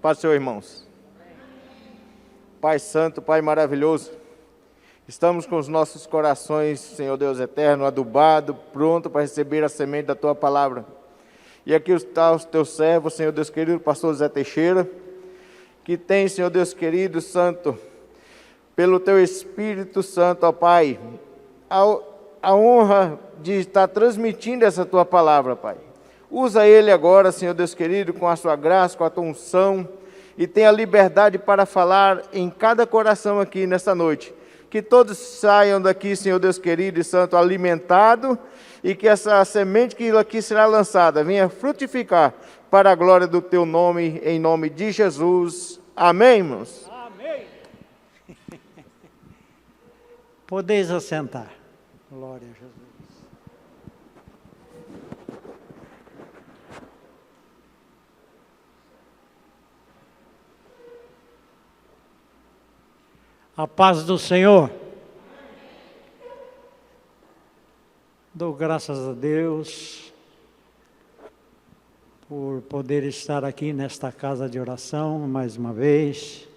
paz do Senhor, irmãos. Pai Santo, Pai maravilhoso, estamos com os nossos corações, Senhor Deus eterno, adubado, pronto para receber a semente da Tua palavra. E aqui está o Teu servo, Senhor Deus querido, pastor Zé Teixeira, que tem, Senhor Deus querido, Santo, pelo Teu Espírito Santo, ó Pai, a honra de estar transmitindo essa Tua palavra, Pai. Usa ele agora, Senhor Deus querido, com a sua graça, com a tua unção, e tenha liberdade para falar em cada coração aqui nesta noite. Que todos saiam daqui, Senhor Deus querido e santo, alimentado, e que essa semente que aqui será lançada venha frutificar para a glória do teu nome, em nome de Jesus. Amém, irmãos? Amém. Podeis assentar. Glória a Jesus. A paz do Senhor. Dou graças a Deus por poder estar aqui nesta casa de oração mais uma vez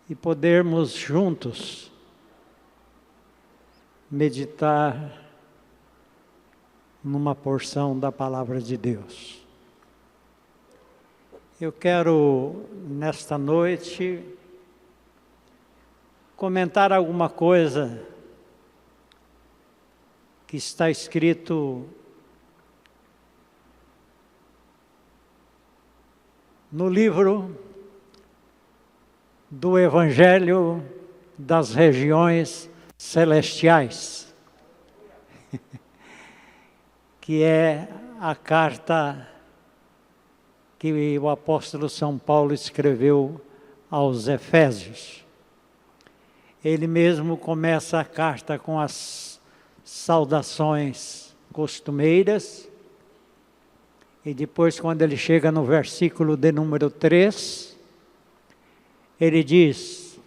e podermos juntos meditar numa porção da palavra de Deus. Eu quero nesta noite comentar alguma coisa que está escrito no livro do Evangelho das Regiões Celestiais, que é a carta que o apóstolo São Paulo escreveu aos Efésios. Ele mesmo começa a carta com as saudações costumeiras, e depois, quando ele chega no versículo de número 3, ele diz: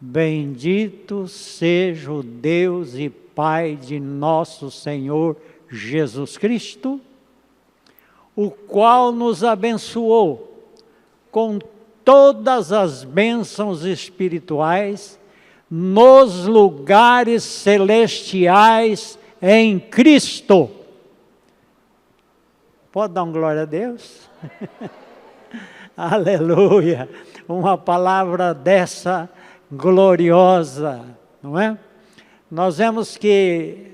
Bendito seja o Deus e Pai de nosso Senhor Jesus Cristo, o qual nos abençoou com todas as bênçãos espirituais nos lugares celestiais em Cristo. Pode dar uma glória a Deus? Aleluia! Uma palavra dessa gloriosa, não é? Nós vemos que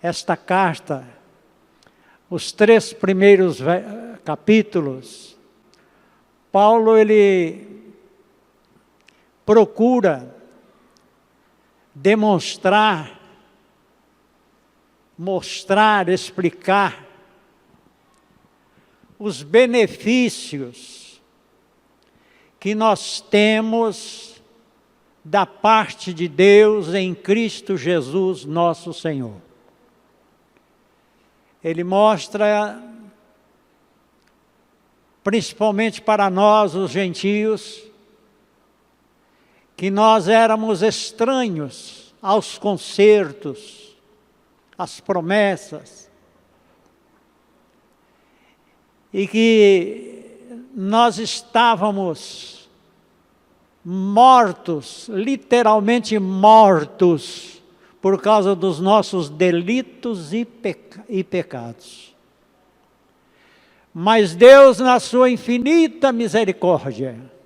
esta carta, os 3 primeiros capítulos, Paulo ele procura demonstrar, mostrar, explicar os benefícios que nós temos da parte de Deus em Cristo Jesus, nosso Senhor. Ele mostra, principalmente para nós, os gentios, que nós éramos estranhos aos concertos, às promessas, e que nós estávamos mortos, literalmente mortos, por causa dos nossos delitos e pecados. Mas Deus, na sua infinita misericórdia,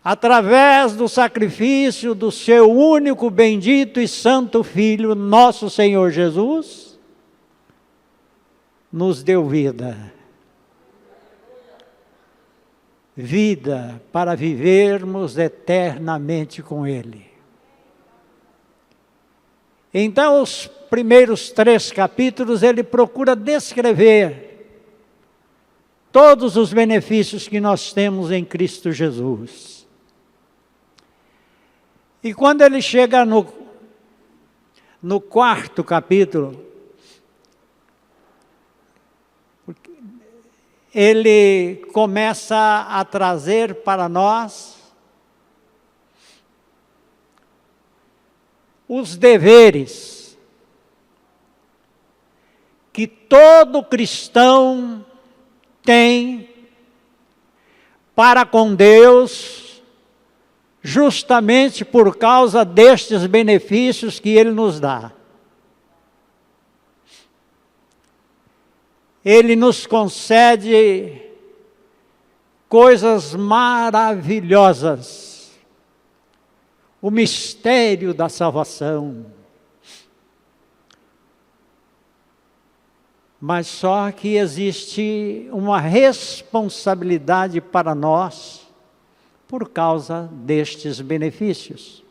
através do sacrifício do seu único, bendito e santo Filho, nosso Senhor Jesus, nos deu vida. Vida para vivermos eternamente com Ele. Então, os primeiros 3 capítulos, ele procura descrever todos os benefícios que nós temos em Cristo Jesus. E quando ele chega no 4º capítulo, ele começa a trazer para nós os deveres que todo cristão tem para com Deus, justamente por causa destes benefícios que Ele nos dá. Ele nos concede coisas maravilhosas. O mistério da salvação. Mas só que existe uma responsabilidade para nós por causa destes benefícios.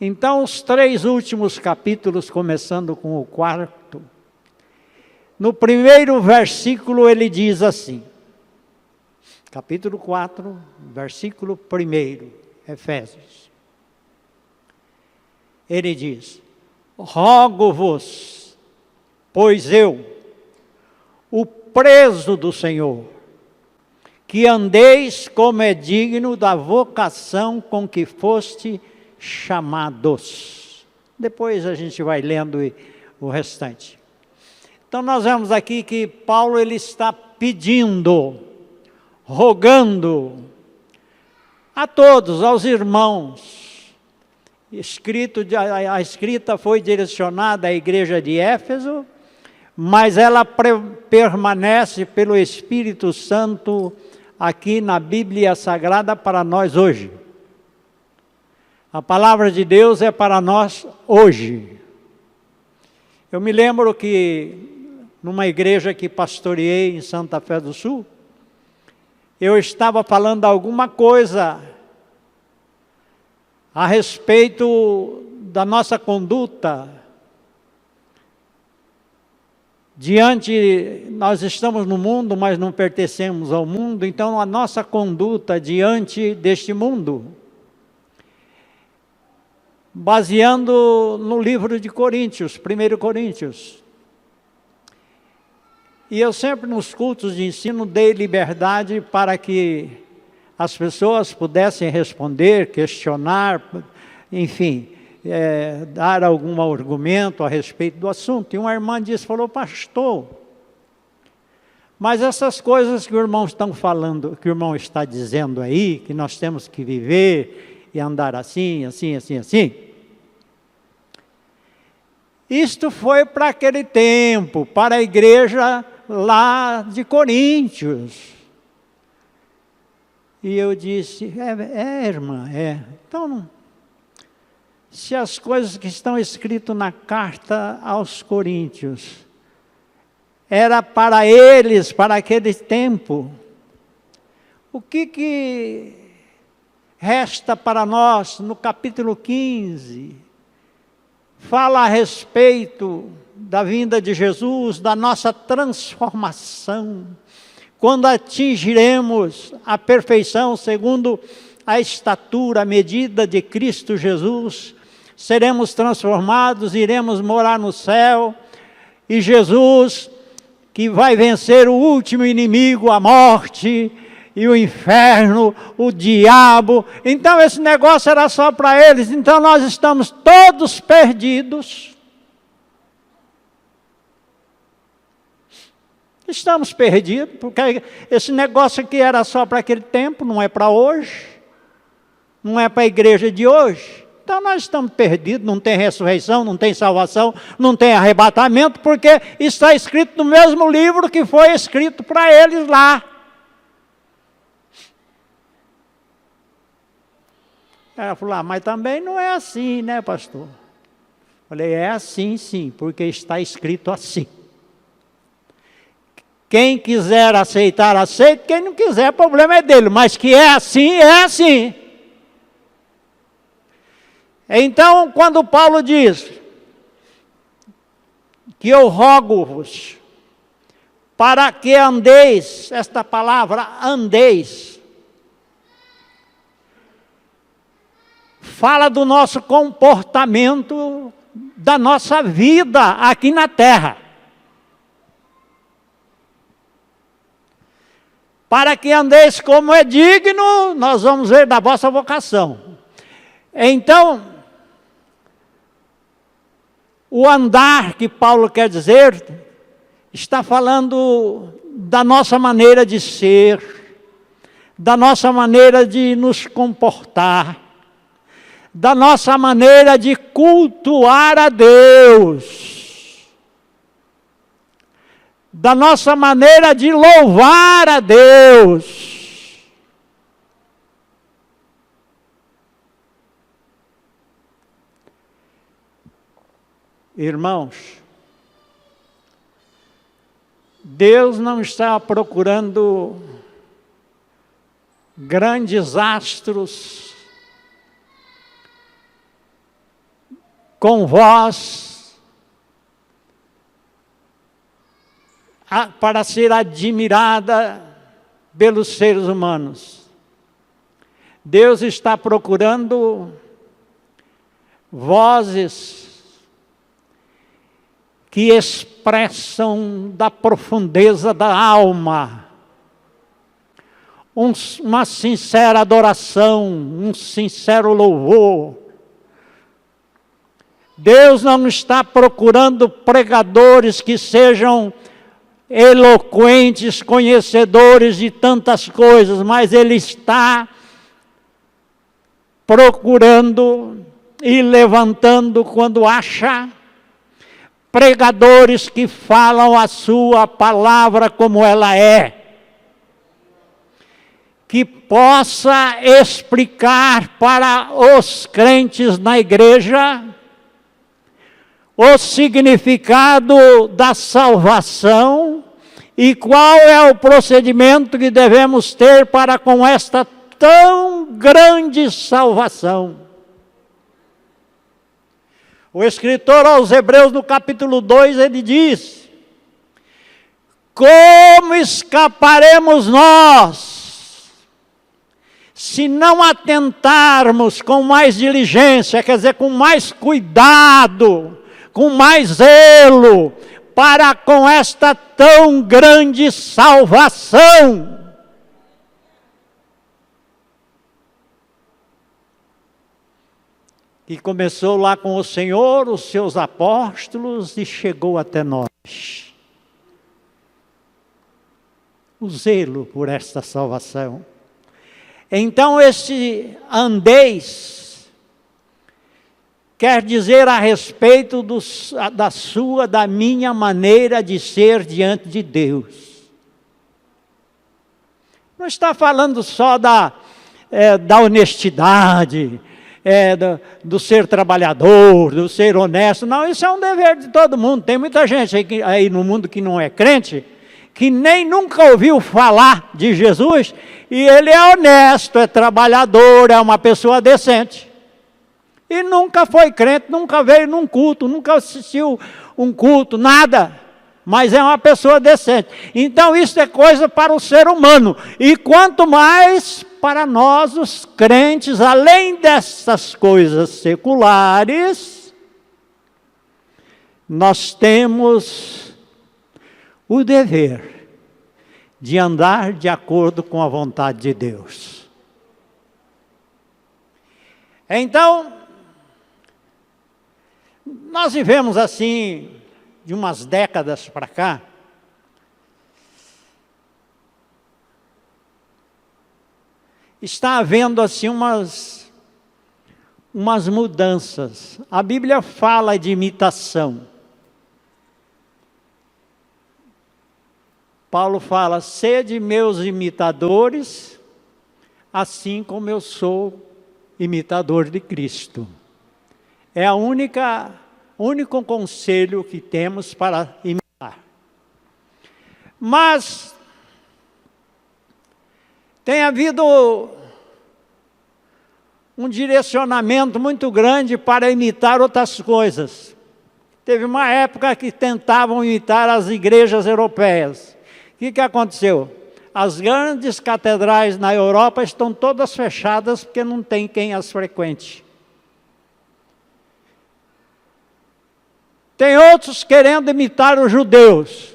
Então, os 3 últimos capítulos, começando com o 4º, no primeiro versículo ele diz assim, capítulo 4, versículo 1, Efésios. Ele diz: rogo-vos, pois eu, o preso do Senhor, que andeis como é digno da vocação com que foste chamados. Depois a gente vai lendo o restante. Então nós vemos aqui que Paulo ele está pedindo, rogando a todos, aos irmãos. A escrita foi direcionada à igreja de Éfeso, mas ela permanece pelo Espírito Santo aqui na Bíblia Sagrada para nós hoje. A palavra de Deus é para nós hoje. Eu me lembro que numa igreja que pastoreei em Santa Fé do Sul, eu estava falando alguma coisa a respeito da nossa conduta nós estamos no mundo, mas não pertencemos ao mundo, então a nossa conduta diante deste mundo, baseando no livro de Coríntios, 1 Coríntios. E eu sempre nos cultos de ensino dei liberdade para que as pessoas pudessem responder, questionar, enfim, dar algum argumento a respeito do assunto. E uma irmã falou: pastor, mas essas coisas que o irmão está falando, que o irmão está dizendo aí, que nós temos que viver e andar assim, assim, assim, assim. Isto foi para aquele tempo, para a igreja lá de Coríntios. E eu disse: irmã, Então, se as coisas que estão escritas na carta aos Coríntios, era para eles, para aquele tempo, o que resta para nós no capítulo 15? Fala a respeito da vinda de Jesus, da nossa transformação, quando atingiremos a perfeição segundo a estatura, a medida de Cristo Jesus, seremos transformados, iremos morar no céu, e Jesus, que vai vencer o último inimigo, a morte, e o inferno, o diabo. Então esse negócio era só para eles, então nós estamos todos perdidos. Estamos perdidos, porque esse negócio aqui era só para aquele tempo, não é para hoje, não é para a igreja de hoje. Então nós estamos perdidos, não tem ressurreição, não tem salvação, não tem arrebatamento, porque está escrito no mesmo livro que foi escrito para eles lá. Ela falou: mas também não é assim, né, pastor? Falei: é assim sim, porque está escrito assim. Quem quiser aceitar, aceita. Quem não quiser, o problema é dele. Mas que é assim, é assim. Então, quando Paulo diz que eu rogo-vos para que andeis, esta palavra andeis, fala do nosso comportamento, da nossa vida aqui na terra. Para que andeis como é digno, nós vamos ver da vossa vocação. Então, o andar que Paulo quer dizer, está falando da nossa maneira de ser, da nossa maneira de nos comportar, da nossa maneira de cultuar a Deus, da nossa maneira de louvar a Deus. Irmãos, Deus não está procurando grandes astros com voz para ser admirada pelos seres humanos. Deus está procurando vozes que expressam da profundeza da alma uma sincera adoração, um sincero louvor. Deus não está procurando pregadores que sejam eloquentes, conhecedores de tantas coisas, mas Ele está procurando e levantando, quando acha, pregadores que falam a sua palavra como ela é, que possa explicar para os crentes na igreja o significado da salvação e qual é o procedimento que devemos ter para com esta tão grande salvação. O escritor aos Hebreus, no capítulo 2, ele diz: como escaparemos nós, se não atentarmos com mais diligência, quer dizer, com mais cuidado, com mais zelo, para com esta tão grande salvação? Que começou lá com o Senhor, os seus apóstolos, e chegou até nós. O zelo por esta salvação. Então, esse andeis quer dizer a respeito da minha maneira de ser diante de Deus. Não está falando só da honestidade, do ser trabalhador, do ser honesto. Não, isso é um dever de todo mundo. Tem muita gente aí no mundo que não é crente, que nem nunca ouviu falar de Jesus, e ele é honesto, é trabalhador, é uma pessoa decente. E nunca foi crente, nunca veio num culto, nunca assistiu um culto, nada. Mas é uma pessoa decente. Então isso é coisa para o ser humano. E quanto mais para nós, os crentes, além dessas coisas seculares, nós temos o dever de andar de acordo com a vontade de Deus. Então, nós vivemos assim, de umas décadas para cá, está havendo assim umas mudanças. A Bíblia fala de imitação. Paulo fala: sede meus imitadores, assim como eu sou imitador de Cristo. É o único conselho que temos para imitar. Mas tem havido um direcionamento muito grande para imitar outras coisas. Teve uma época que tentavam imitar as igrejas europeias. O que aconteceu? As grandes catedrais na Europa estão todas fechadas porque não tem quem as frequente. Tem outros querendo imitar os judeus.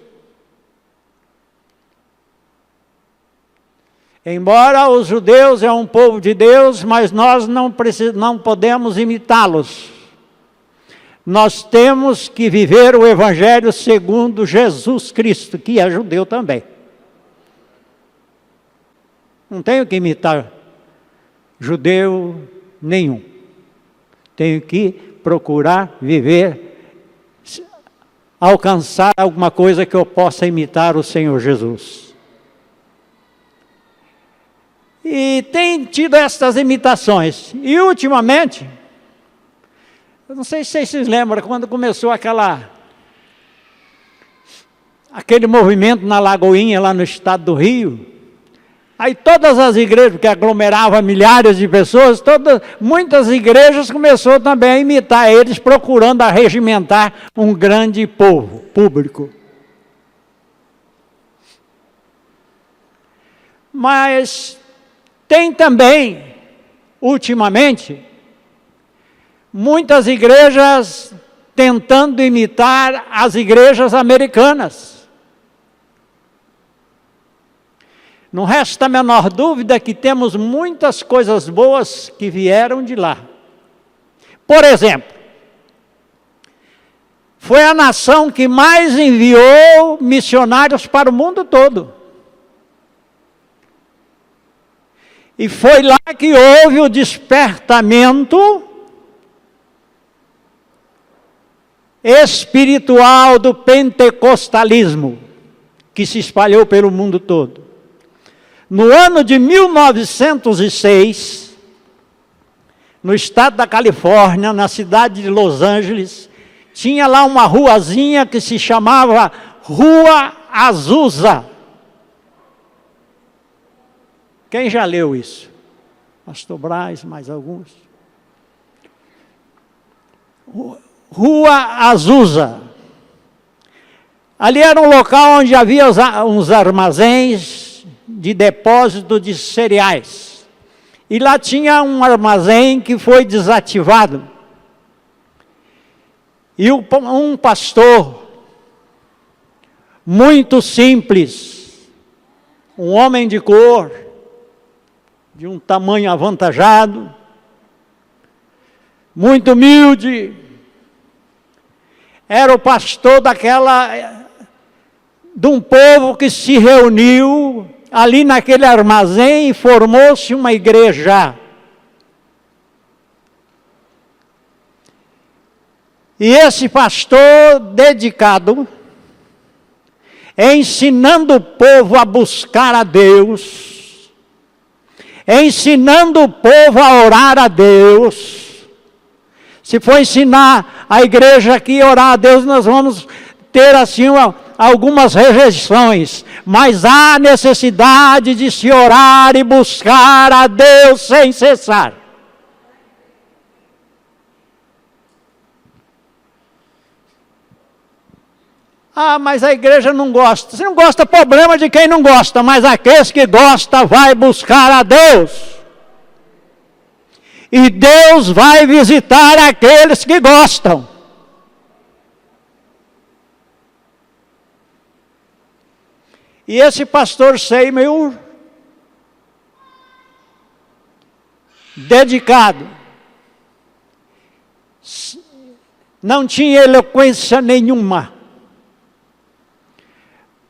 Embora os judeus é um povo de Deus, mas nós não podemos imitá-los. Nós temos que viver o Evangelho segundo Jesus Cristo, que é judeu também. Não tenho que imitar judeu nenhum. Tenho que procurar viver, alcançar alguma coisa que eu possa imitar o Senhor Jesus. E tem tido estas imitações. E ultimamente, eu não sei se vocês se lembram, quando começou aquele movimento na Lagoinha, lá no estado do Rio, aí todas as igrejas, que aglomeravam milhares de pessoas, muitas igrejas começaram também a imitar eles, procurando arregimentar um grande povo, público. Mas tem também, ultimamente, muitas igrejas tentando imitar as igrejas americanas. Não resta a menor dúvida que temos muitas coisas boas que vieram de lá. Por exemplo, foi a nação que mais enviou missionários para o mundo todo. E foi lá que houve o despertamento espiritual do pentecostalismo, que se espalhou pelo mundo todo. No ano de 1906, no estado da Califórnia, na cidade de Los Angeles, tinha lá uma ruazinha que se chamava Rua Azusa. Quem já leu isso? Pastor Braz, mais alguns? Rua Azusa. Ali era um local onde havia uns armazéns de depósito de cereais. E lá tinha um armazém que foi desativado. E um pastor, muito simples, um homem de cor, de um tamanho avantajado, muito humilde, era o pastor de um povo que se reuniu ali naquele armazém e formou-se uma igreja. E esse pastor dedicado, ensinando o povo a buscar a Deus, ensinando o povo a orar a Deus. Se for ensinar a igreja aqui a orar a Deus, nós vamos ter assim algumas rejeições, mas há necessidade de se orar e buscar a Deus sem cessar. Ah, mas a igreja não gosta. Se não gosta, problema de quem não gosta, mas aqueles que gostam vai buscar a Deus. E Deus vai visitar aqueles que gostam. E esse pastor Seymour, dedicado, não tinha eloquência nenhuma,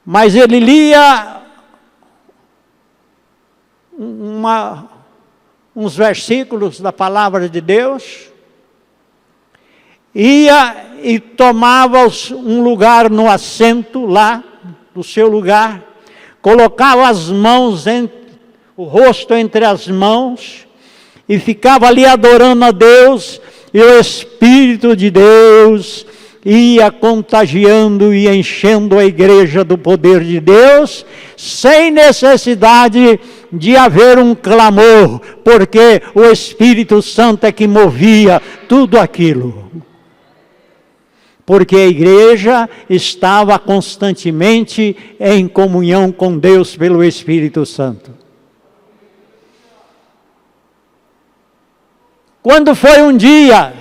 mas ele lia uns versículos da palavra de Deus, ia e tomava um lugar no assento lá, do seu lugar, colocava as mãos, o rosto entre as mãos, e ficava ali adorando a Deus, e o Espírito de Deus ia contagiando e enchendo a igreja do poder de Deus, sem necessidade de haver um clamor, porque o Espírito Santo é que movia tudo aquilo. Porque a igreja estava constantemente em comunhão com Deus pelo Espírito Santo. Quando foi um dia,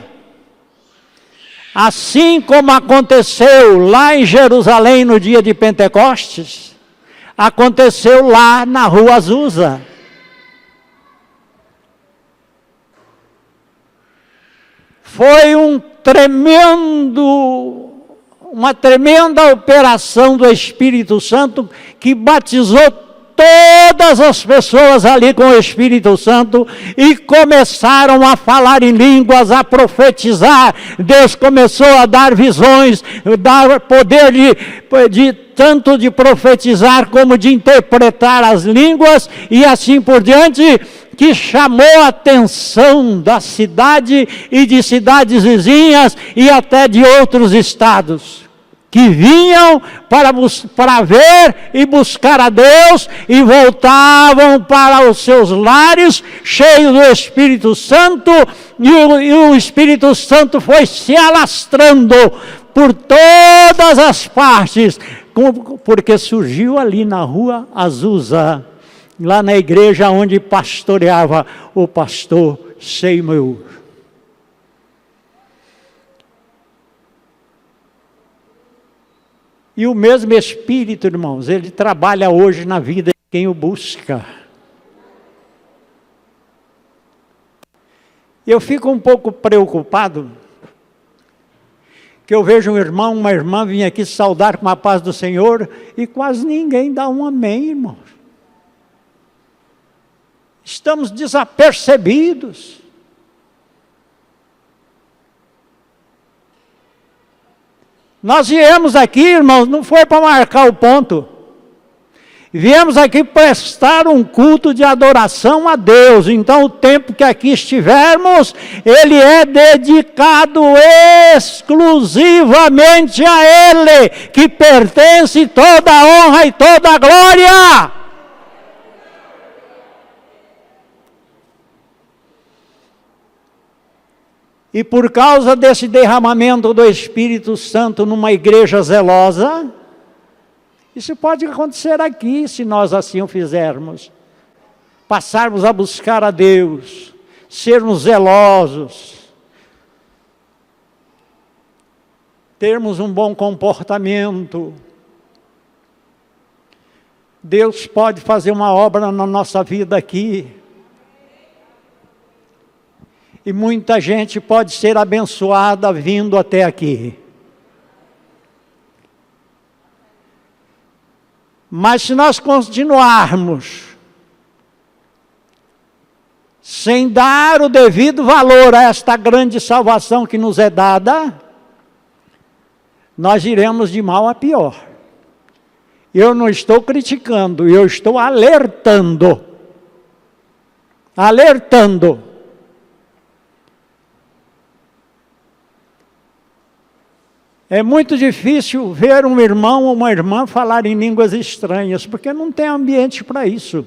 assim como aconteceu lá em Jerusalém no dia de Pentecostes, aconteceu lá na Rua Azusa. Foi uma tremenda operação do Espírito Santo que batizou todas as pessoas ali com o Espírito Santo e começaram a falar em línguas, a profetizar. Deus começou a dar visões, dar poder tanto de profetizar como de interpretar as línguas e assim por diante, que chamou a atenção da cidade e de cidades vizinhas e até de outros estados, que vinham para ver e buscar a Deus e voltavam para os seus lares cheios do Espírito Santo, e o Espírito Santo foi se alastrando por todas as partes, porque surgiu ali na rua Azusa, lá na igreja onde pastoreava o pastor Seymour. E o mesmo Espírito, irmãos, ele trabalha hoje na vida de quem o busca. Eu fico um pouco preocupado, que eu vejo um irmão, uma irmã vir aqui saudar com a paz do Senhor, e quase ninguém dá um amém, irmãos. Estamos desapercebidos. Nós viemos aqui, irmãos, não foi para marcar o ponto. Viemos aqui prestar um culto de adoração a Deus. Então o tempo que aqui estivermos, ele é dedicado exclusivamente a Ele, que pertence toda a honra e toda a glória. E por causa desse derramamento do Espírito Santo numa igreja zelosa, isso pode acontecer aqui, se nós assim o fizermos. Passarmos a buscar a Deus, sermos zelosos, termos um bom comportamento. Deus pode fazer uma obra na nossa vida aqui. E muita gente pode ser abençoada vindo até aqui. Mas se nós continuarmos sem dar o devido valor a esta grande salvação que nos é dada, nós iremos de mal a pior. Eu não estou criticando, eu estou alertando. Alertando. É muito difícil ver um irmão ou uma irmã falar em línguas estranhas, porque não tem ambiente para isso.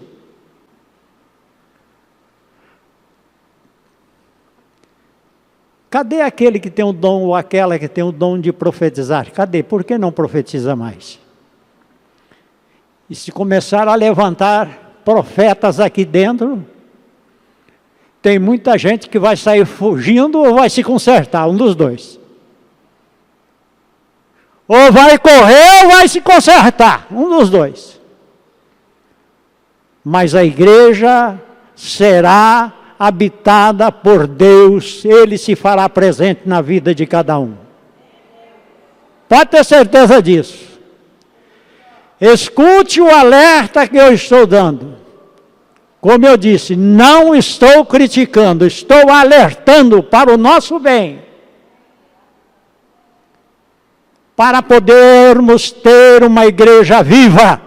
Cadê aquele que tem o dom, ou aquela que tem o dom de profetizar? Cadê? Por que não profetiza mais? E se começar a levantar profetas aqui dentro, tem muita gente que vai sair fugindo ou vai se consertar, um dos dois. Ou vai correr ou vai se consertar, um dos dois. Mas a igreja será habitada por Deus, Ele se fará presente na vida de cada um. Pode ter certeza disso. Escute o alerta que eu estou dando. Como eu disse, não estou criticando, estou alertando para o nosso bem. Para podermos ter uma igreja viva,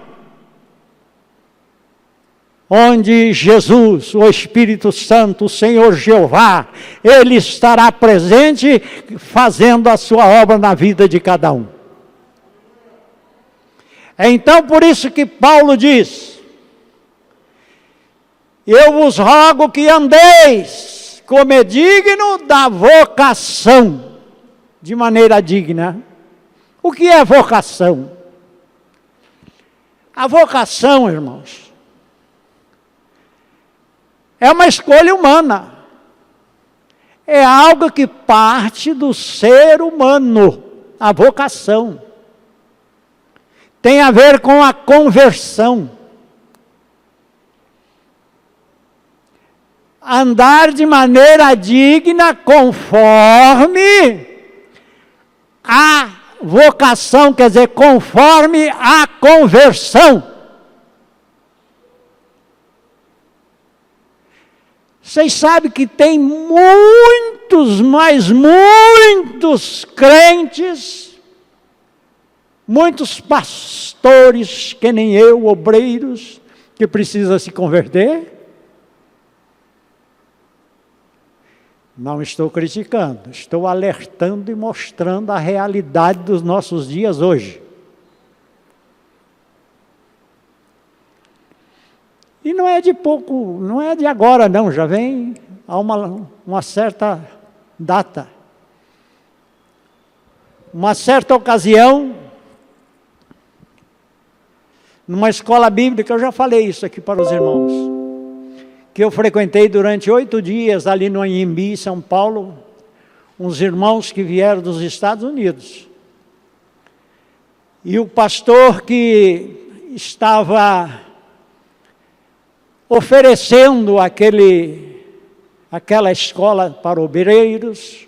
onde Jesus, o Espírito Santo, o Senhor Jeová, Ele estará presente, fazendo a sua obra na vida de cada um. Então, por isso que Paulo diz: eu vos rogo que andeis como é digno da vocação, de maneira digna. O que é vocação? A vocação, irmãos, é uma escolha humana. É algo que parte do ser humano, a vocação. Tem a ver com a conversão. Andar de maneira digna conforme a vocação, quer dizer, conforme a conversão. Vocês sabem que tem muitos, mas muitos crentes, muitos pastores, que nem eu, obreiros, que precisam se converter? Não estou criticando, estou alertando e mostrando a realidade dos nossos dias hoje. E não é de pouco, não é de agora não, já vem há uma certa data. Uma certa ocasião, numa escola bíblica, eu já falei isso aqui para os irmãos, que eu frequentei durante 8 dias ali no Anhembi, São Paulo, uns irmãos que vieram dos Estados Unidos. E o pastor que estava oferecendo aquela escola para obreiros,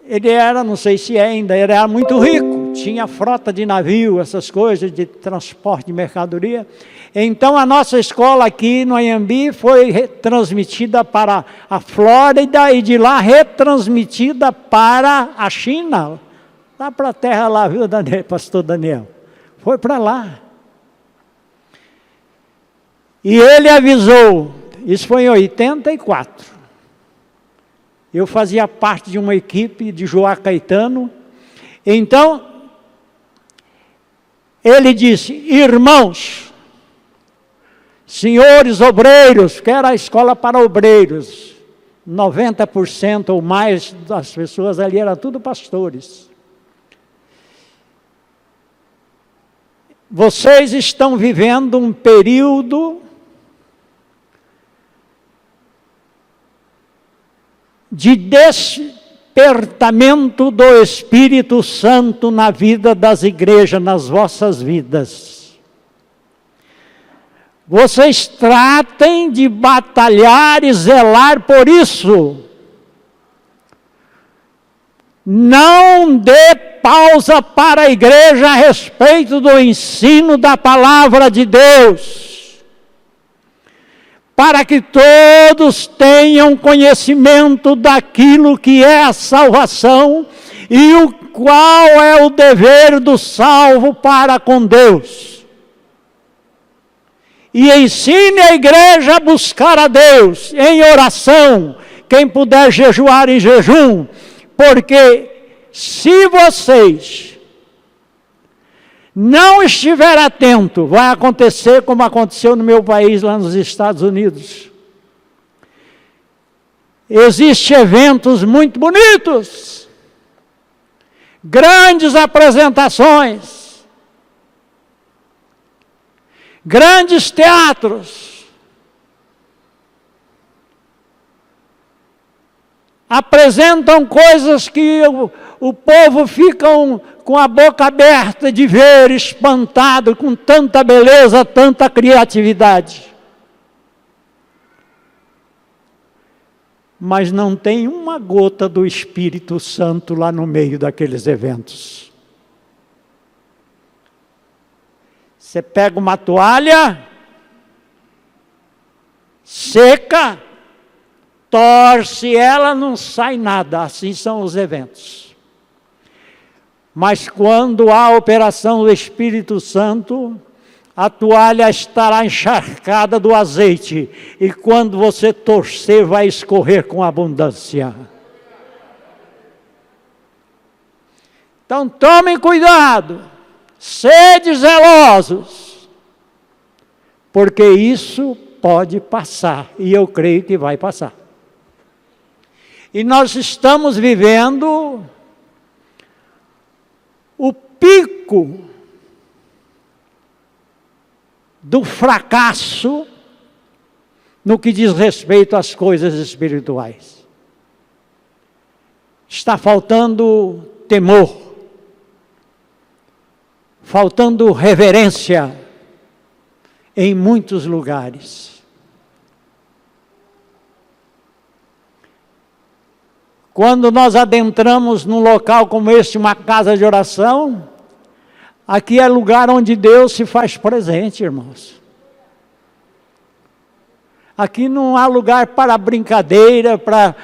ele era, não sei se ainda, ele era muito rico, tinha frota de navio, essas coisas de transporte de mercadoria. Então a nossa escola aqui no Anhembi foi retransmitida para a Flórida e de lá retransmitida para a China, lá para a terra lá, viu, pastor Daniel? Foi para lá. E ele avisou, isso foi em 84. Eu fazia parte de uma equipe de Joá Caetano. Então, ele disse: irmãos, senhores obreiros, que era a escola para obreiros, 90% ou mais das pessoas ali eram tudo pastores. Vocês estão vivendo um período de despertamento do Espírito Santo na vida das igrejas, nas vossas vidas. Vocês tratem de batalhar e zelar por isso. Não dê pausa para a igreja a respeito do ensino da palavra de Deus, para que todos tenham conhecimento daquilo que é a salvação e o qual é o dever do salvo para com Deus. E ensine a igreja a buscar a Deus em oração, quem puder jejuar em jejum, porque se vocês não estiver atento, vai acontecer como aconteceu no meu país, lá nos Estados Unidos. Existem eventos muito bonitos, grandes apresentações, grandes teatros, apresentam coisas que o povo fica com a boca aberta de ver, espantado com tanta beleza, tanta criatividade. Mas não tem uma gota do Espírito Santo lá no meio daqueles eventos. Você pega uma toalha seca, torce ela, não sai nada. Assim são os eventos. Mas quando há a operação do Espírito Santo, a toalha estará encharcada do azeite, e quando você torcer, vai escorrer com abundância. Então tomem cuidado, sede zelosos, porque isso pode passar, e eu creio que vai passar. E nós estamos vivendo o pico do fracasso no que diz respeito às coisas espirituais. Está faltando temor, faltando reverência em muitos lugares. Quando nós adentramos num local como este, uma casa de oração, aqui é lugar onde Deus se faz presente, irmãos. Aqui não há lugar para brincadeira, para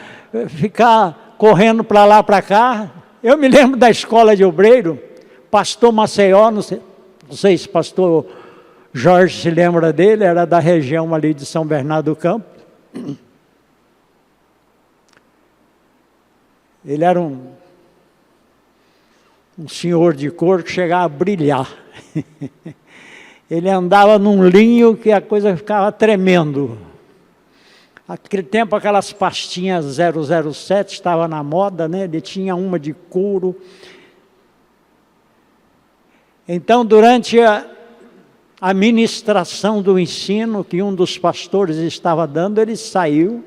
ficar correndo para lá, para cá. Eu me lembro da escola de obreiro, pastor Maceió, não sei se pastor Jorge se lembra dele, era da região ali de São Bernardo do Campo. Ele era um senhor de cor que chegava a brilhar. Ele andava num linho que a coisa ficava tremendo. Naquele tempo, aquelas pastinhas 007 estava na moda, né? Ele tinha uma de couro. Então, durante a ministração do ensino que um dos pastores estava dando, ele saiu,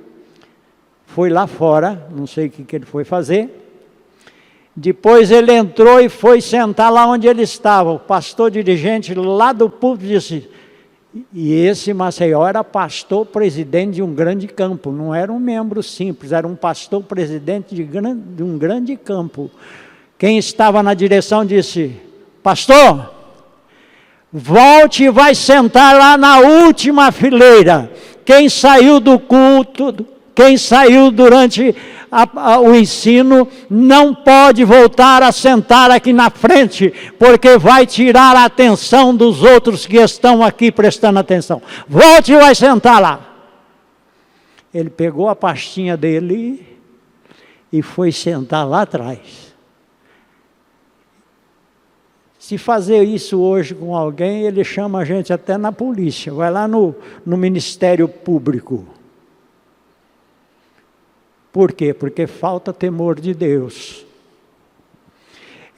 foi lá fora, não sei o que ele foi fazer. Depois ele entrou e foi sentar lá onde ele estava. O pastor dirigente lá do púlpito disse, e esse Maceió era pastor presidente de um grande campo, não era um membro simples, era um pastor presidente de um grande campo. Quem estava na direção disse, pastor, volte e vai sentar lá na última fileira. Quem saiu do culto, quem saiu durante o ensino, não pode voltar a sentar aqui na frente, porque vai tirar a atenção dos outros que estão aqui prestando atenção. Volte e vai sentar lá. Ele pegou a pastinha dele e foi sentar lá atrás. Se fazer isso hoje com alguém, ele chama a gente até na polícia, vai lá no Ministério Público. Por quê? Porque falta temor de Deus.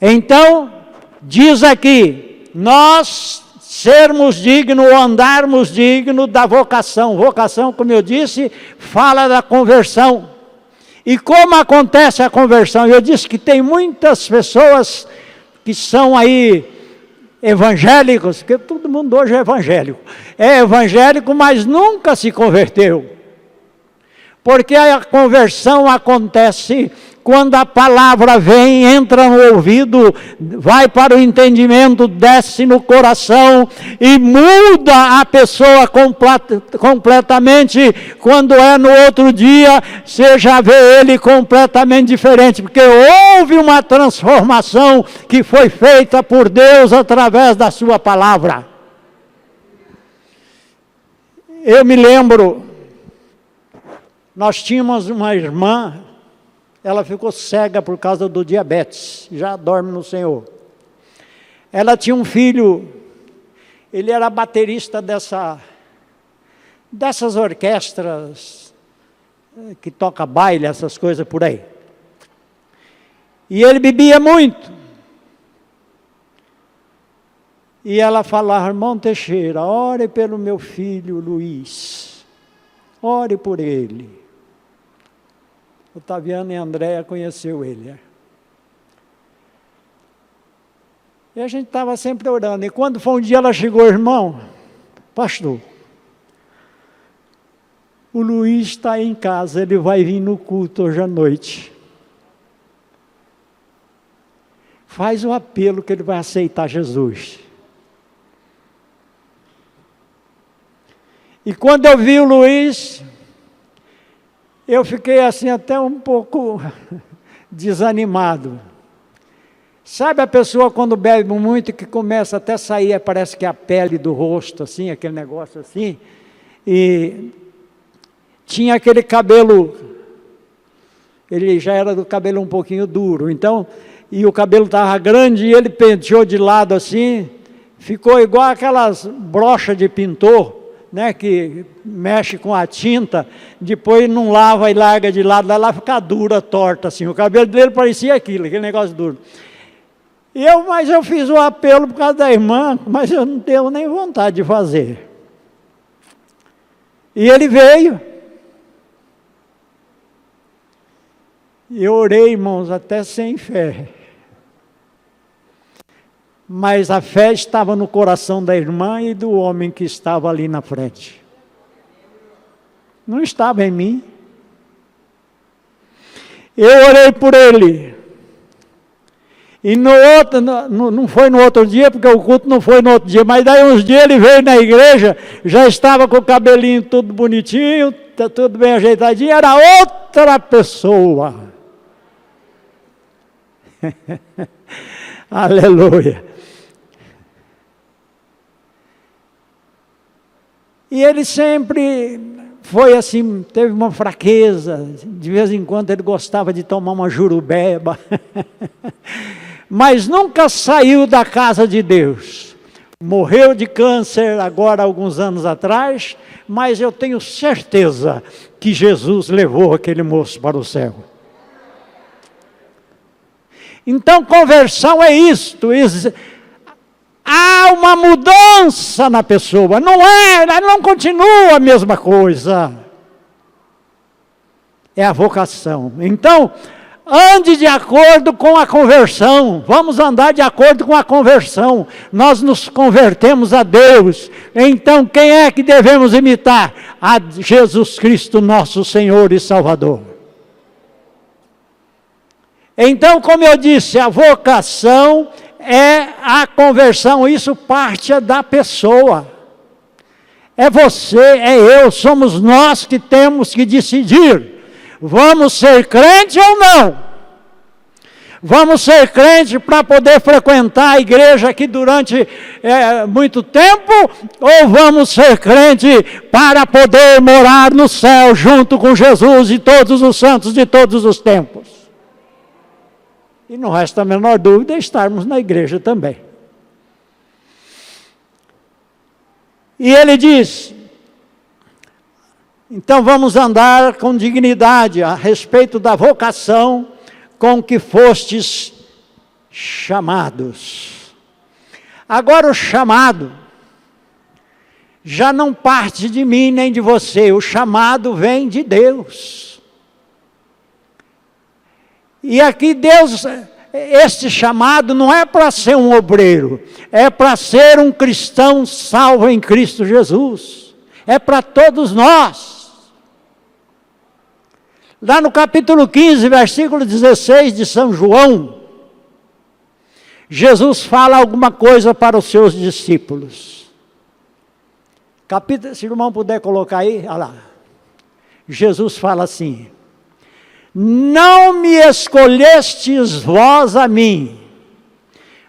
Então, diz aqui, nós sermos dignos, andarmos dignos da vocação. Vocação, como eu disse, fala da conversão. E como acontece a conversão? Eu disse que tem muitas pessoas que são aí evangélicos, porque todo mundo hoje é evangélico. É evangélico, mas nunca se converteu. Porque a conversão acontece quando a palavra vem, entra no ouvido, vai para o entendimento, desce no coração e muda a pessoa completamente. Quando é no outro dia, você já vê ele completamente diferente, porque houve uma transformação que foi feita por Deus através da sua palavra. Eu me lembro, nós tínhamos uma irmã, ela ficou cega por causa do diabetes, já dorme no Senhor. Ela tinha um filho, ele era baterista dessas orquestras que toca baile, essas coisas por aí. E ele bebia muito. E ela falava, irmão Teixeira, ore pelo meu filho Luiz, ore por ele. Otaviano e Andréia conheceu ele. E a gente estava sempre orando. E quando foi um dia, ela chegou, irmão, pastor, o Luiz está em casa, ele vai vir no culto hoje à noite. Faz o apelo que ele vai aceitar Jesus. E quando eu vi o Luiz, eu fiquei assim até um pouco desanimado. Sabe a pessoa quando bebe muito que começa até a sair, parece que a pele do rosto, assim, aquele negócio assim, e tinha aquele cabelo, ele já era do cabelo um pouquinho duro, então, e o cabelo estava grande e ele penteou de lado assim, ficou igual aquelas brochas de pintor, né, que mexe com a tinta, depois não lava e larga de lado, lá fica dura, torta assim, o cabelo dele parecia aquele negócio duro. Mas eu fiz o apelo por causa da irmã, mas eu não tenho nem vontade de fazer. E ele veio. E eu orei, irmãos, até sem fé. Mas a fé estava no coração da irmã e do homem que estava ali na frente. Não estava em mim. Eu orei por ele. E no outro, não foi no outro dia, porque o culto não foi no outro dia, mas daí uns dias ele veio na igreja, já estava com o cabelinho tudo bonitinho, tudo bem ajeitadinho, era outra pessoa. Aleluia. E ele sempre foi assim, teve uma fraqueza, de vez em quando ele gostava de tomar uma jurubeba, mas nunca saiu da casa de Deus. Morreu de câncer agora alguns anos atrás, mas eu tenho certeza que Jesus levou aquele moço para o céu. Então conversão é isto, há uma mudança na pessoa, não continua a mesma coisa. É a vocação. Então, ande de acordo com a conversão, vamos andar de acordo com a conversão. Nós nos convertemos a Deus, então quem é que devemos imitar? A Jesus Cristo, nosso Senhor e Salvador. Então, como eu disse, a vocação é a conversão, isso parte da pessoa. É você, é eu, somos nós que temos que decidir. Vamos ser crente ou não? Vamos ser crente para poder frequentar a igreja aqui durante muito tempo? Ou vamos ser crente para poder morar no céu junto com Jesus e todos os santos de todos os tempos? E não resta a menor dúvida estarmos na igreja também. E ele diz, então vamos andar com dignidade a respeito da vocação com que fostes chamados. Agora o chamado já não parte de mim nem de você, o chamado vem de Deus. E aqui Deus, este chamado não é para ser um obreiro, é para ser um cristão salvo em Cristo Jesus. É para todos nós. Lá no capítulo 15, versículo 16 de São João, Jesus fala alguma coisa para os seus discípulos. Se o irmão puder colocar aí, olha lá. Jesus fala assim: não me escolhestes vós a mim,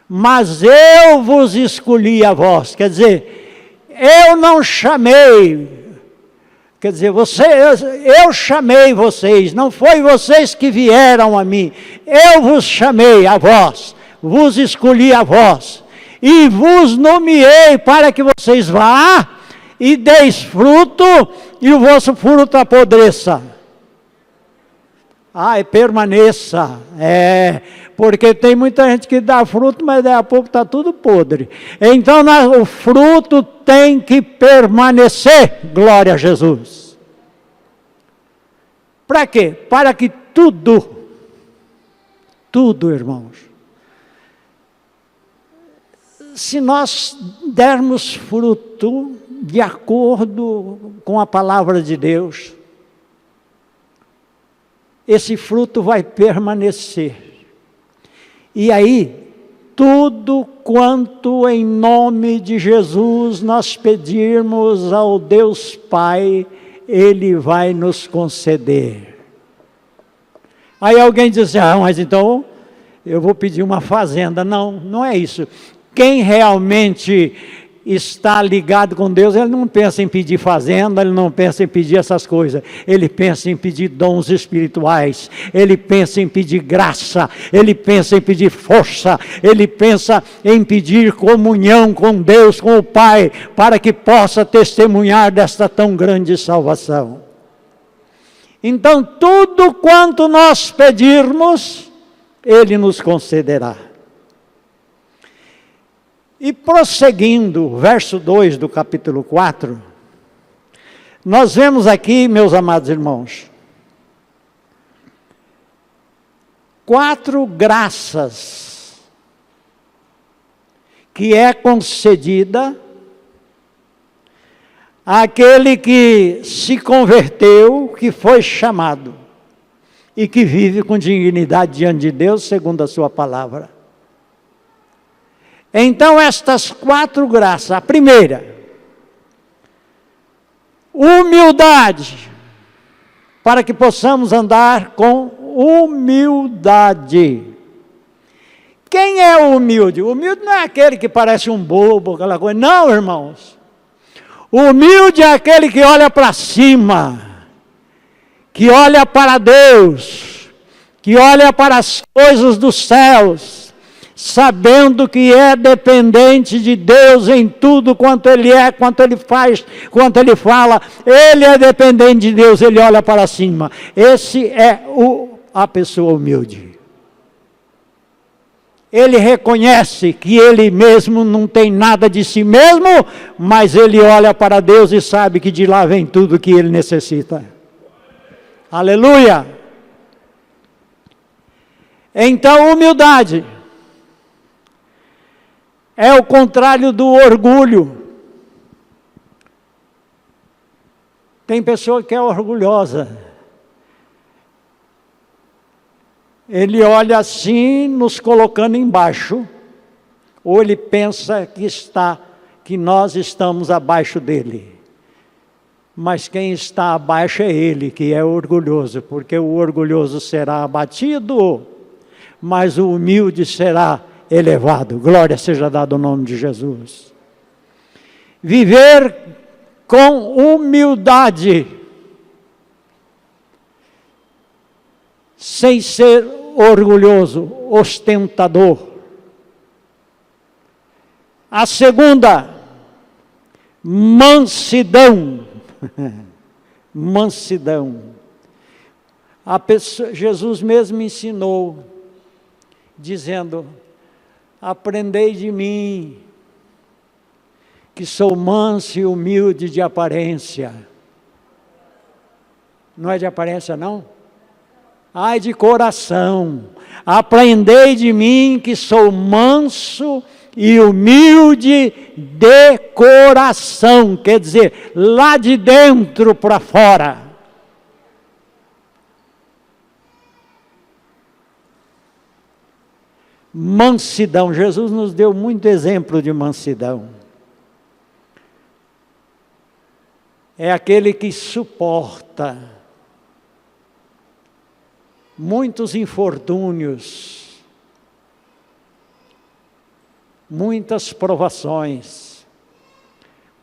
mas eu vos escolhi a vós. Quer dizer, eu não chamei, quer dizer, eu chamei vocês, não foi vocês que vieram a mim, eu vos chamei a vós, vos escolhi a vós, e vos nomeei para que vocês vá e deis fruto, e o vosso fruto apodreça. Permaneça, porque tem muita gente que dá fruto, mas daqui a pouco está tudo podre. Então o fruto tem que permanecer, glória a Jesus. Para quê? Para que tudo, irmãos, se nós dermos fruto de acordo com a palavra de Deus, esse fruto vai permanecer. E aí, tudo quanto em nome de Jesus nós pedirmos ao Deus Pai, Ele vai nos conceder. Aí alguém diz assim, mas então eu vou pedir uma fazenda. Não, não é isso. Quem realmente está ligado com Deus, ele não pensa em pedir fazenda, ele não pensa em pedir essas coisas, ele pensa em pedir dons espirituais, ele pensa em pedir graça, ele pensa em pedir força, ele pensa em pedir comunhão com Deus, com o Pai, para que possa testemunhar desta tão grande salvação. Então, tudo quanto nós pedirmos, Ele nos concederá. E prosseguindo, verso 2 do capítulo 4, nós vemos aqui, meus amados irmãos, 4 graças que é concedida àquele que se converteu, que foi chamado e que vive com dignidade diante de Deus, segundo a sua palavra. Então, estas 4 graças. A primeira, humildade, para que possamos andar com humildade. Quem é o humilde? O humilde não é aquele que parece um bobo, aquela coisa. Não, irmãos. O humilde é aquele que olha para cima, que olha para Deus, que olha para as coisas dos céus, sabendo que é dependente de Deus em tudo quanto Ele é, quanto Ele faz, quanto Ele fala. Ele é dependente de Deus, Ele olha para cima. Esse é a pessoa humilde. Ele reconhece que ele mesmo não tem nada de si mesmo, mas ele olha para Deus e sabe que de lá vem tudo que ele necessita. Aleluia! Então, humildade é o contrário do orgulho. Tem pessoa que é orgulhosa. Ele olha assim, nos colocando embaixo, ou ele pensa que nós estamos abaixo dele. Mas quem está abaixo é ele, que é orgulhoso, porque o orgulhoso será abatido, mas o humilde será elevado. Glória seja dada ao nome de Jesus. Viver com humildade, sem ser orgulhoso, ostentador. A segunda, mansidão. Mansidão. Jesus mesmo ensinou, dizendo: aprendei de mim, que sou manso e humilde de aparência. Não é de aparência, não? Ai, de coração. Aprendei de mim, que sou manso e humilde de coração. Quer dizer, lá de dentro para fora. Mansidão. Jesus nos deu muito exemplo de mansidão. É aquele que suporta muitos infortúnios, muitas provações,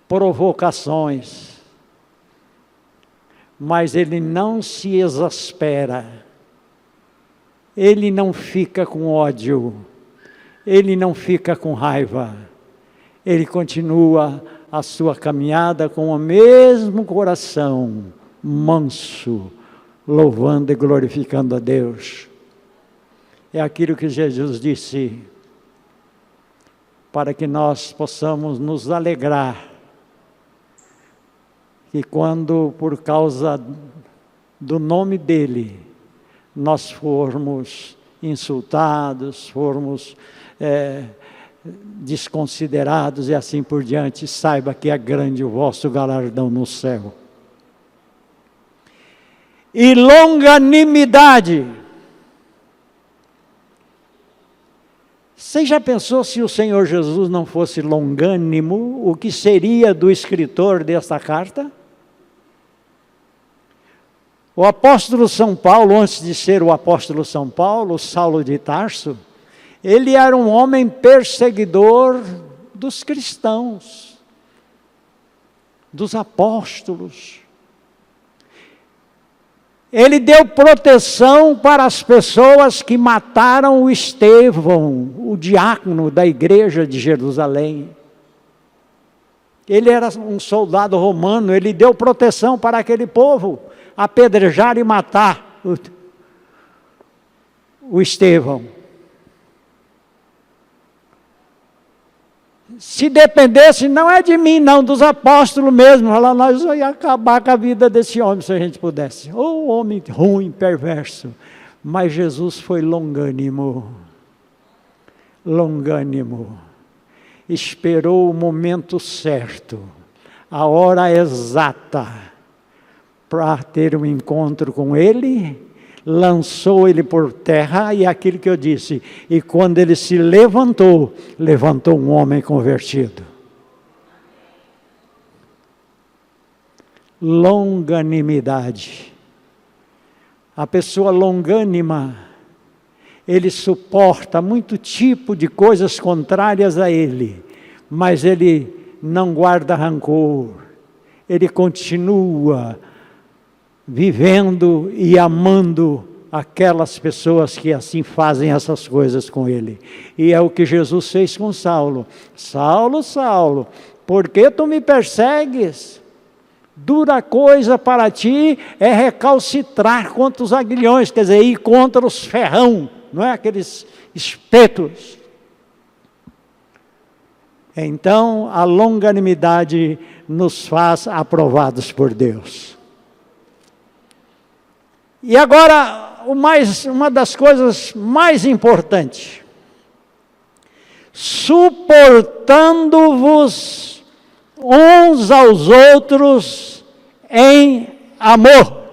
provocações, mas ele não se exaspera, ele não fica com ódio, ele não fica com raiva, ele continua a sua caminhada com o mesmo coração manso, louvando e glorificando a Deus. É aquilo que Jesus disse, para que nós possamos nos alegrar, que quando, por causa do nome dEle, nós formos insultados, formos desconsiderados e assim por diante, saiba que é grande o vosso galardão no céu. E longanimidade. Você já pensou se o Senhor Jesus não fosse longânimo, o que seria do escritor desta carta? O apóstolo São Paulo, antes de ser o apóstolo São Paulo, Saulo de Tarso, ele era um homem perseguidor dos cristãos, dos apóstolos. Ele deu proteção para as pessoas que mataram o Estevão, o diácono da igreja de Jerusalém. Ele era um soldado romano, ele deu proteção para aquele povo, apedrejar e matar o Estevão. Se dependesse, não é de mim, não, dos apóstolos mesmo. Lá nós íamos acabar com a vida desse homem, se a gente pudesse. Ou homem ruim, perverso. Mas Jesus foi longânimo. Longânimo. Esperou o momento certo, a hora exata, para ter um encontro com Ele, lançou ele por terra, e aquilo que eu disse, e quando ele se levantou, levantou um homem convertido. Longanimidade. A pessoa longânima, ele suporta muito tipo de coisas contrárias a ele, mas ele não guarda rancor, ele continua vivendo e amando aquelas pessoas que assim fazem essas coisas com ele. E é o que Jesus fez com Saulo. Saulo, Saulo, por que tu me persegues? Dura coisa para ti é recalcitrar contra os aguilhões, quer dizer, ir contra os ferrão, não é? Aqueles espetos. Então, a longanimidade nos faz aprovados por Deus. E agora, uma das coisas mais importantes. Suportando-vos uns aos outros em amor.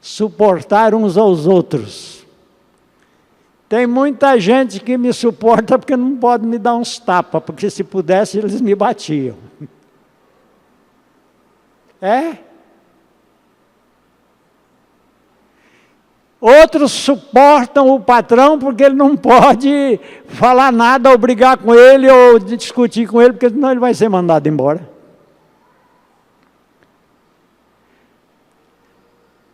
Suportar uns aos outros. Tem muita gente que me suporta porque não pode me dar uns tapas, porque se pudesse eles me batiam. É? Outros suportam o patrão porque ele não pode falar nada, ou brigar com ele, ou discutir com ele, porque senão ele vai ser mandado embora.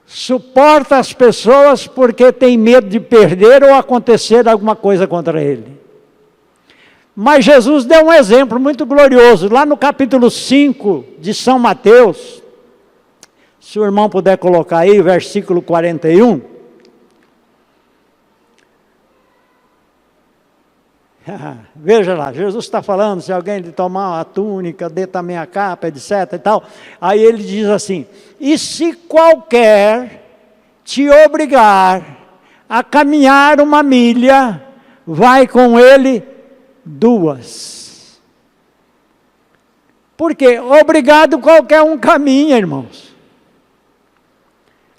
Suporta as pessoas porque tem medo de perder ou acontecer alguma coisa contra ele. Mas Jesus deu um exemplo muito glorioso, lá no capítulo 5 de São Mateus, se o irmão puder colocar aí, versículo 41. Veja lá, Jesus está falando, se alguém lhe tomar a túnica, dê também a capa, etc. e tal. Aí ele diz assim, e se qualquer te obrigar a caminhar 1 milha, vai com ele 2. Porque obrigado qualquer um caminha, irmãos.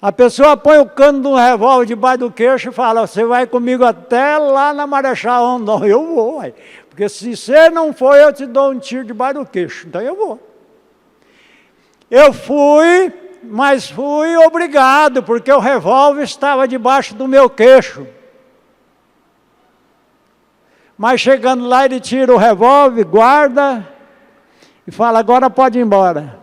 A pessoa põe o cano de um revólver debaixo do queixo e fala, você vai comigo até lá na Marechal Rondon. Eu vou, ué. Porque se você não for, eu te dou um tiro debaixo do queixo. Então eu vou. Eu fui, mas fui obrigado, porque o revólver estava debaixo do meu queixo. Mas chegando lá, ele tira o revólver, guarda e fala, agora pode ir embora.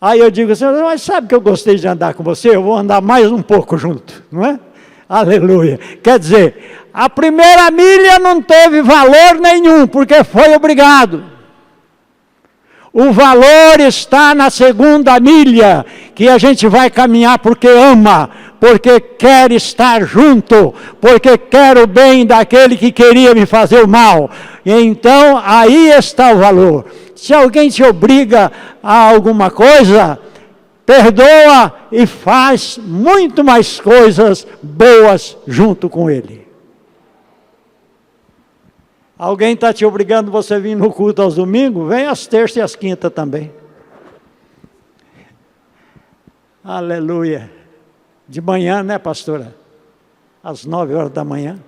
Aí eu digo assim, mas sabe que eu gostei de andar com você? Eu vou andar mais um pouco junto, não é? Aleluia. Quer dizer, a primeira milha não teve valor nenhum, porque foi obrigado. O valor está na segunda milha, que a gente vai caminhar porque ama, porque quer estar junto, porque quer o bem daquele que queria me fazer o mal. E então, aí está o valor. Se alguém te obriga a alguma coisa, perdoa e faz muito mais coisas boas junto com ele. Alguém está te obrigando você a vir no culto aos domingos? Vem às terças e às quintas também. Aleluia. De manhã, né, pastora? Às 9h da manhã.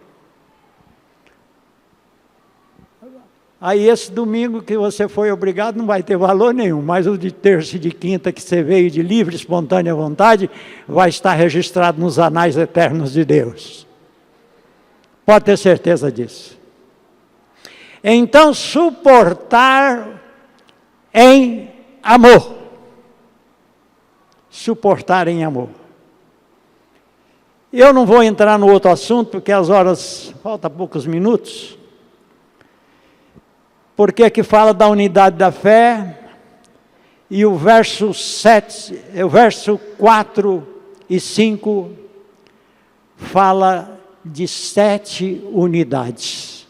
Aí esse domingo que você foi obrigado não vai ter valor nenhum, mas o de terça e de quinta que você veio de livre, espontânea vontade, vai estar registrado nos anais eternos de Deus. Pode ter certeza disso. Então, suportar em amor. Suportar em amor. Eu não vou entrar no outro assunto, porque as horas, falta poucos minutos. Porque aqui fala da unidade da fé, e o verso 4 e 5 fala de 7 unidades.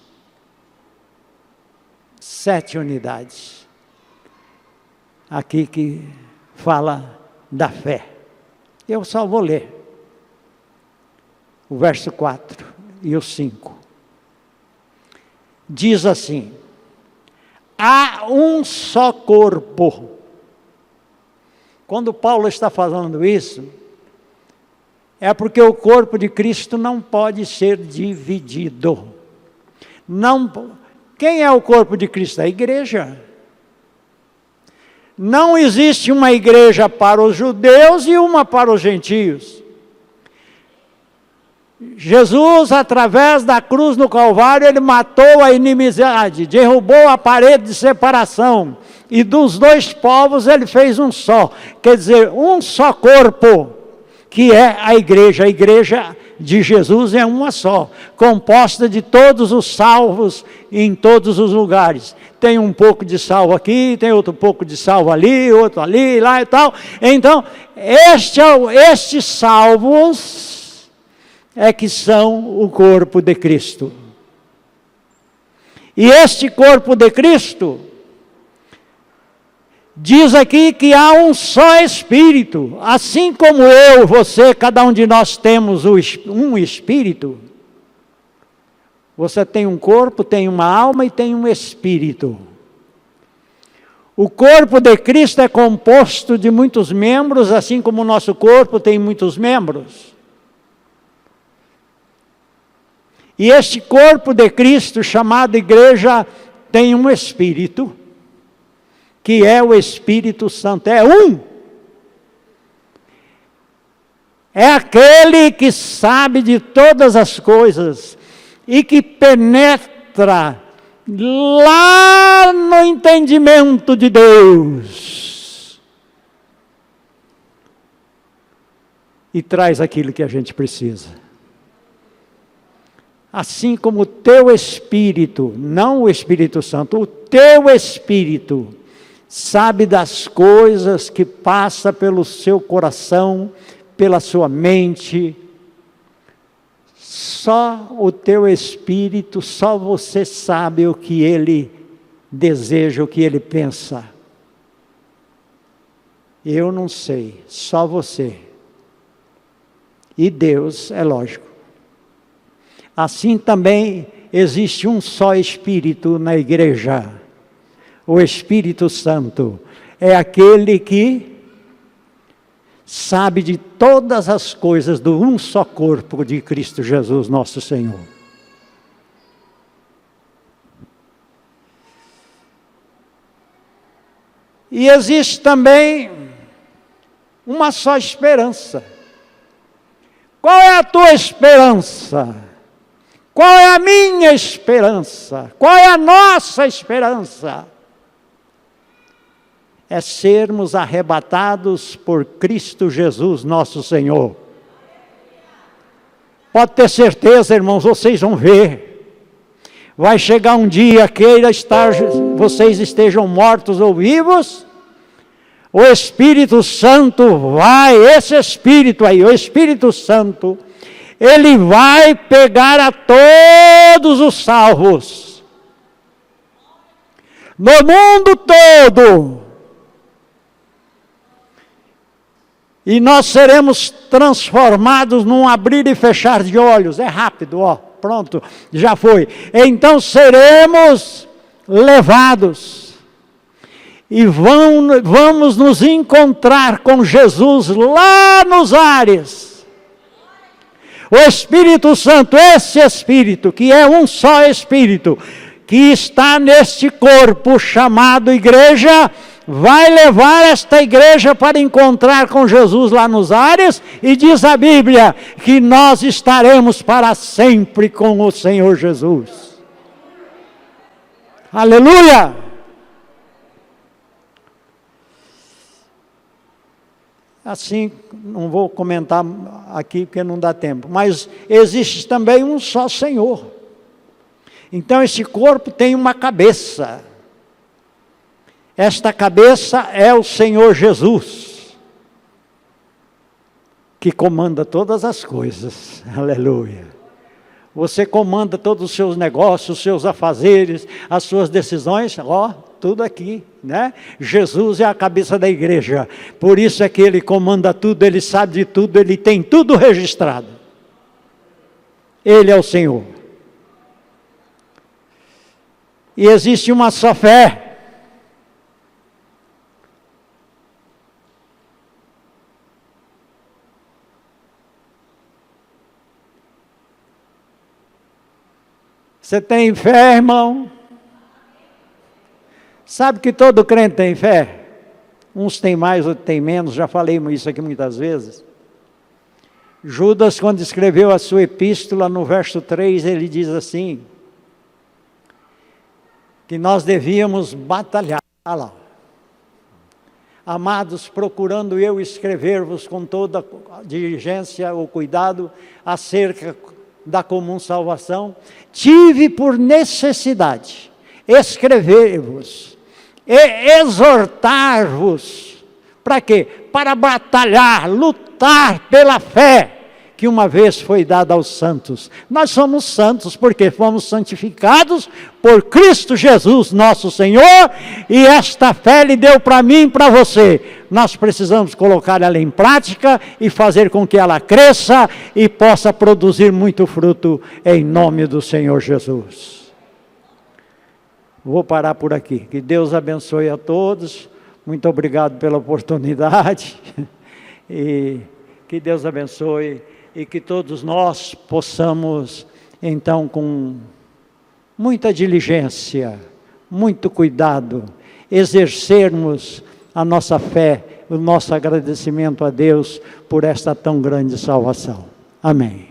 7 unidades. Aqui que fala da fé. Eu só vou ler o verso 4 e o 5. Diz assim: há um só corpo, Quando Paulo está falando isso, é porque o corpo de Cristo não pode ser dividido. Não, quem é o corpo de Cristo? A igreja. Não existe uma igreja para os judeus e uma para os gentios. Jesus, através da cruz no Calvário, ele matou a inimizade, derrubou a parede de separação, e dos dois povos ele fez um só, quer dizer, um só corpo, que é a igreja de Jesus é uma só, composta de todos os salvos em todos os lugares. Tem um pouco de salvo aqui, tem outro pouco de salvo ali, outro ali, lá e tal. Então, estes salvos é que são o corpo de Cristo. E este corpo de Cristo, diz aqui que há um só Espírito, assim como eu, você, cada um de nós temos um Espírito. Você tem um corpo, tem uma alma e tem um Espírito. O corpo de Cristo é composto de muitos membros, assim como o nosso corpo tem muitos membros. E este corpo de Cristo, chamado igreja, tem um Espírito, que é o Espírito Santo, é um. É aquele que sabe de todas as coisas e que penetra lá no entendimento de Deus e traz aquilo que a gente precisa. Assim como o teu Espírito, não o Espírito Santo, o teu Espírito sabe das coisas que passa pelo seu coração, pela sua mente. Só o teu Espírito, só você sabe o que ele deseja, o que ele pensa. Eu não sei, só você. E Deus, é lógico. Assim também existe um só Espírito na igreja. O Espírito Santo é aquele que sabe de todas as coisas do um só corpo de Cristo Jesus, nosso Senhor. E existe também uma só esperança. Qual é a tua esperança? Qual é a minha esperança? Qual é a nossa esperança? É sermos arrebatados por Cristo Jesus, nosso Senhor. Pode ter certeza, irmãos, vocês vão ver. Vai chegar um dia, queira estar, vocês estejam mortos ou vivos, o Espírito Santo vai, esse Espírito aí, o Espírito Santo, ele vai pegar a todos os salvos, no mundo todo, e nós seremos transformados num abrir e fechar de olhos. É rápido, ó, pronto, já foi. Então seremos levados e vamos nos encontrar com Jesus lá nos ares. O Espírito Santo, esse Espírito, que é um só Espírito, que está neste corpo chamado igreja, vai levar esta igreja para encontrar com Jesus lá nos ares, e diz a Bíblia que nós estaremos para sempre com o Senhor Jesus. Aleluia! Assim, não vou comentar aqui porque não dá tempo, mas existe também um só Senhor. Então esse corpo tem uma cabeça. Esta cabeça é o Senhor Jesus, que comanda todas as coisas. Aleluia. Você comanda todos os seus negócios, os seus afazeres, as suas decisões, ó, tudo aqui, né? Jesus é a cabeça da igreja, por isso é que ele comanda tudo, ele sabe de tudo, ele tem tudo registrado. Ele é o Senhor. E existe uma só fé. Você tem fé, irmão? Sabe que todo crente tem fé? Uns têm mais, outros têm menos, já falei isso aqui muitas vezes. Judas, quando escreveu a sua epístola, no verso 3, ele diz assim, que nós devíamos batalhar. Olha lá. Amados, procurando eu escrever-vos com toda a diligência ou cuidado acerca da comum salvação, tive por necessidade escrever-vos e exortar-vos. Para quê? Para batalhar, lutar pela fé que uma vez foi dada aos santos. Nós somos santos porque fomos santificados por Cristo Jesus, nosso Senhor, e esta fé Ele deu para mim e para você. Nós precisamos colocar ela em prática e fazer com que ela cresça e possa produzir muito fruto em nome do Senhor Jesus. Vou parar por aqui. Que Deus abençoe a todos. Muito obrigado pela oportunidade. E que Deus abençoe. E que todos nós possamos, então, com muita diligência, muito cuidado, exercermos a nossa fé, o nosso agradecimento a Deus por esta tão grande salvação. Amém.